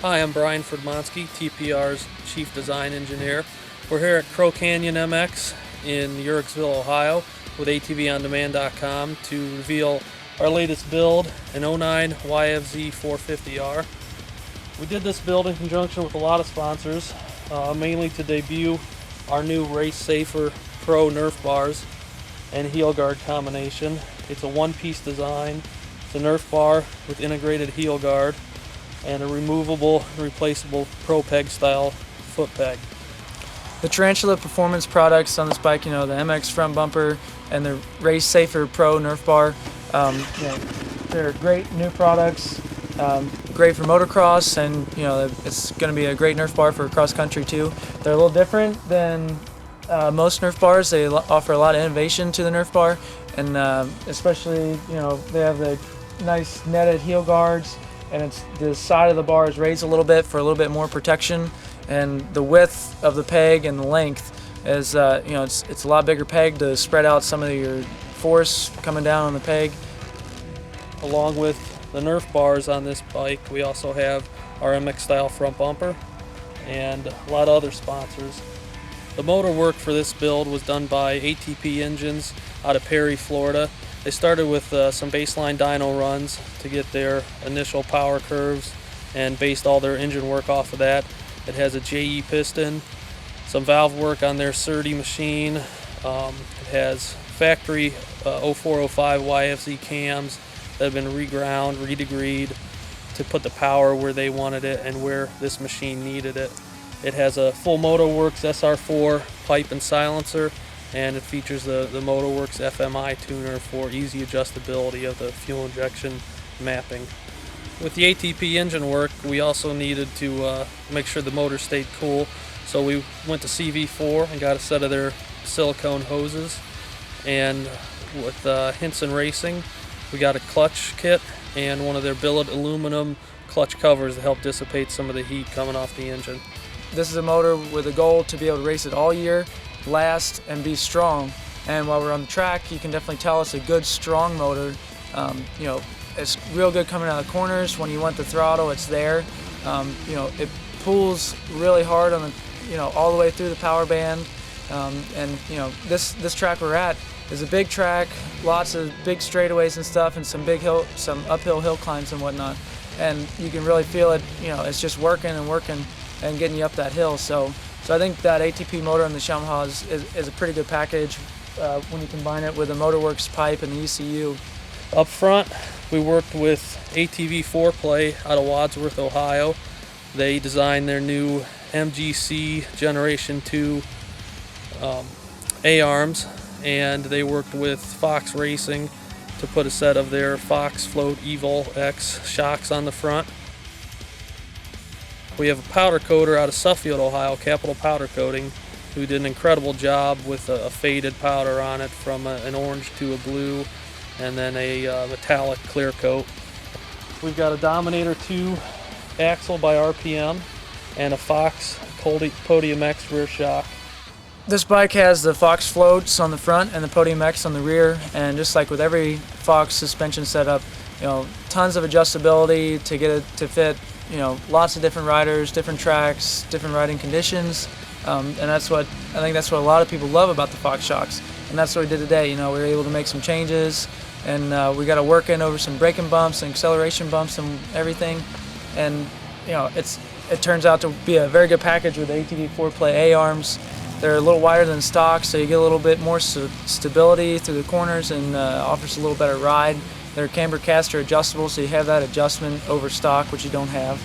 Hi, I'm Brian Ferdmonsky, TPR's Chief Design Engineer. We're here at Crow Canyon MX in Uhrichsville, Ohio with ATVOnDemand.com to reveal our latest build, an 09 YFZ450R. We did this build in conjunction with a lot of sponsors, mainly to debut our new Race Safer Pro Nerf bars and heel guard combination. It's a one-piece design. It's a Nerf bar with integrated heel guard and a removable, replaceable Pro Peg style foot peg. The Tarantula Performance products on this bike, the MX front bumper and the Race Safer Pro Nerf bar, they're great new products, great for motocross, and it's going to be a great Nerf bar for cross country too. They're a little different than most Nerf bars. They offer a lot of innovation to the Nerf bar, and especially they have the nice netted heel guards, and the side of the bar is raised a little bit for a little bit more protection, and the width of the peg and the length is it's a lot bigger peg to spread out some of your force coming down on the peg. Along with the Nerf bars on this bike, we also have our MX style front bumper and a lot of other sponsors. The motor work for this build was done by ATP Engines out of Perry, Florida. They started with some baseline dyno runs to get their initial power curves and based all their engine work off of that. It has a JE piston, some valve work on their SERDI machine. It has factory 0405 YFZ cams that have been reground, redegreed to put the power where they wanted it and where this machine needed it. It has a full Motorworks SR4 pipe and silencer, and it features the Motorworks FMI tuner for easy adjustability of the fuel injection mapping. With the ATP engine work, we also needed to make sure the motor stayed cool, so we went to CV4 and got a set of their silicone hoses. And with Hinson Racing, we got a clutch kit and one of their billet aluminum clutch covers to help dissipate some of the heat coming off the engine. This is a motor with a goal to be able to race it all year, last, and be strong. And while we're on the track, you can definitely tell it's a good, strong motor. It's real good coming out of the corners. When you want the throttle, it's there. It pulls really hard on the, all the way through the power band. This track we're at is a big track, lots of big straightaways and stuff, and some uphill hill climbs and whatnot. And you can really feel it. It's just working and getting you up that hill. So I think that ATP motor on the Yamaha is a pretty good package when you combine it with the Motorworks pipe and the ECU. Up front, we worked with ATV Four out of Wadsworth, Ohio. They designed their new MGC Generation 2 A-arms, and they worked with Fox Racing to put a set of their Fox Float Evil X shocks on the front. We have a powder coater out of Suffield, Ohio, Capital Powder Coating, who did an incredible job with a faded powder on it from an orange to a blue, and then a metallic clear coat. We've got a Dominator 2 axle by RPM and a Fox Podium X rear shock. This bike has the Fox floats on the front and the Podium X on the rear, and just like with every Fox suspension setup, tons of adjustability to get it to fit lots of different riders, different tracks, different riding conditions, and I think that's what a lot of people love about the Fox Shox, and that's what we did today. We were able to make some changes, and we got to work in over some braking bumps and acceleration bumps and everything, and it turns out to be a very good package with the ATV Four A-arms. They're a little wider than stock, so you get a little bit more stability through the corners and offers a little better ride. They're camber caster adjustable, so you have that adjustment over stock, which you don't have.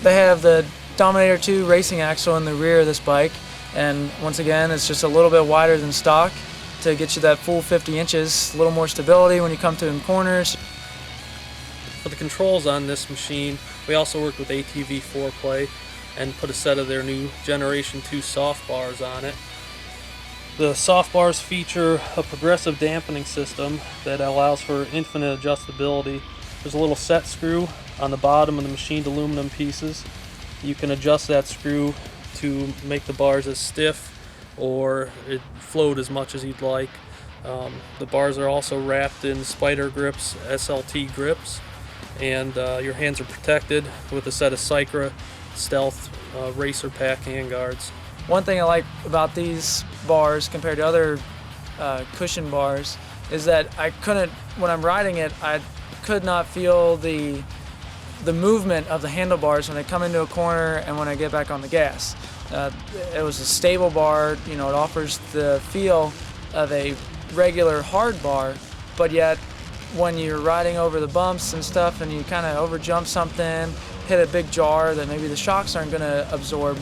They have the Dominator 2 racing axle in the rear of this bike, and once again, it's just a little bit wider than stock to get you that full 50 inches, a little more stability when you come through in corners. For the controls on this machine, we also worked with ATV Four and put a set of their new Generation 2 soft bars on it. The soft bars feature a progressive dampening system that allows for infinite adjustability. There's a little set screw on the bottom of the machined aluminum pieces. You can adjust that screw to make the bars as stiff or it float as much as you'd like. The bars are also wrapped in Spider Grips SLT grips, and your hands are protected with a set of Sycra stealth racer pack handguards. One thing I like about these bars compared to other cushion bars is that when I'm riding it, I could not feel the movement of the handlebars when I come into a corner and when I get back on the gas. It was a stable bar, it offers the feel of a regular hard bar, but yet when you're riding over the bumps and stuff and you kind of over jump something, hit a big jar that maybe the shocks aren't going to absorb,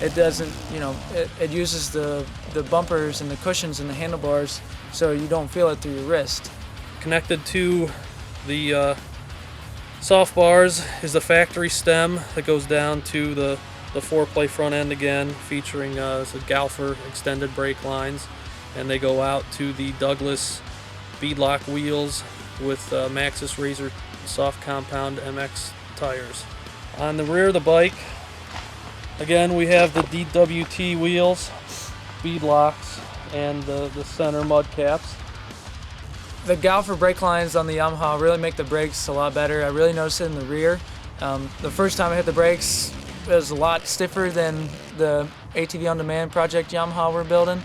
it doesn't, it uses the bumpers and the cushions and the handlebars so you don't feel it through your wrist. Connected to the soft bars is the factory stem that goes down to the 4-play front end again, featuring Galfer extended brake lines, and they go out to the Douglas beadlock wheels with Maxxis Razor soft compound MX tires. On the rear of the bike, again, we have the DWT wheels, beadlocks, and the center mud caps. The Galfer brake lines on the Yamaha really make the brakes a lot better. I really noticed it in the rear. The first time I hit the brakes, it was a lot stiffer than the ATV On Demand project Yamaha we're building.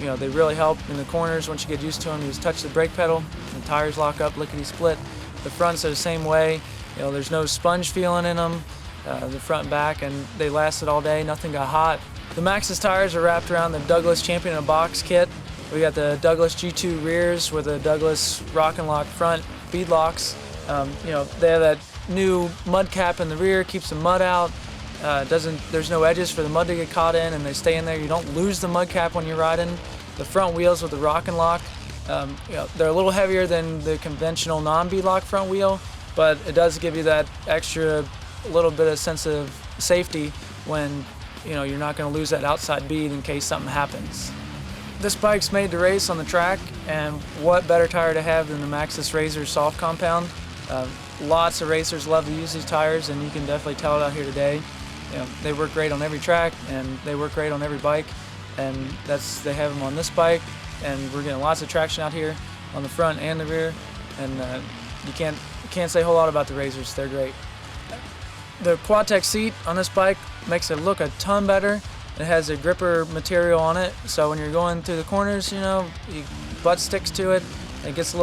They really help in the corners. Once you get used to them, you just touch the brake pedal, the tires lock up lickety-split. The fronts are the same way. There's no sponge feeling in them, the front and back, and they lasted all day. Nothing got hot. The Maxxis tires are wrapped around the Douglas Champion in a Box kit. We got the Douglas G2 rears with the Douglas Rock and Lock front beadlocks. They have that new mud cap in the rear, keeps the mud out. There's no edges for the mud to get caught in, and they stay in there. You don't lose the mud cap when you're riding. The front wheels with the Rock and Lock, they're a little heavier than the conventional non-beadlock front wheel, but it does give you that extra little bit of sense of safety when you're not going to lose that outside bead in case something happens. This bike's made to race on the track, and what better tire to have than the Maxxis Razor soft compound. Lots of racers love to use these tires, and you can definitely tell it out here today. They work great on every track, and they work great on every bike, and they have them on this bike, and we're getting lots of traction out here on the front and the rear, and you can't say a whole lot about the Razors. They're great. The Quad-Tech seat on this bike makes it look a ton better. It has a gripper material on it, so when you're going through the corners, your butt sticks to it. You get a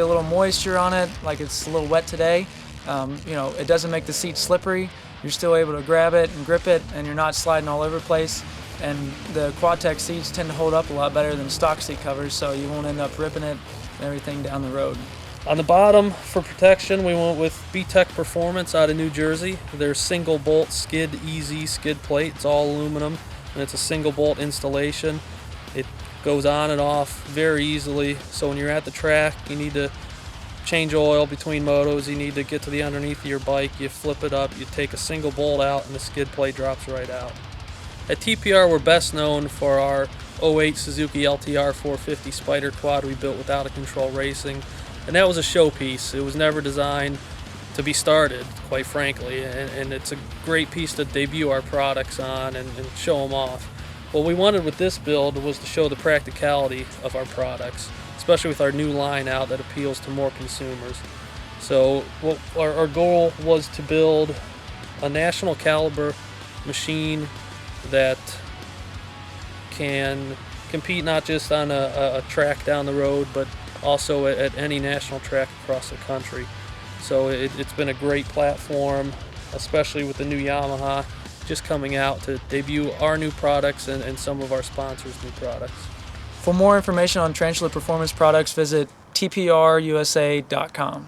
little moisture on it, like it's a little wet today. It doesn't make the seat slippery. You're still able to grab it and grip it, and you're not sliding all over the place. And the Quad-Tech seats tend to hold up a lot better than stock seat covers, so you won't end up ripping it and everything down the road. On the bottom, for protection, we went with ATV Performance out of New Jersey. Their single bolt skid easy skid plate. It's all aluminum, and it's a single bolt installation. It goes on and off very easily, so when you're at the track, you need to change oil between motos, you need to get to the underneath of your bike, you flip it up, you take a single bolt out, and the skid plate drops right out. At TPR, we're best known for our 08 Suzuki LTR 450 Spider Quad we built with Out of Control Racing. And that was a showpiece. It was never designed to be started, quite frankly, and it's a great piece to debut our products on and show them off. What we wanted with this build was to show the practicality of our products, especially with our new line out that appeals to more consumers. So our goal was to build a national caliber machine that can compete not just on a track down the road, but also at any national track across the country. So it's been a great platform, especially with the new Yamaha just coming out to debut our new products and some of our sponsors' new products. For more information on Tarantula Performance products, visit tprusa.com.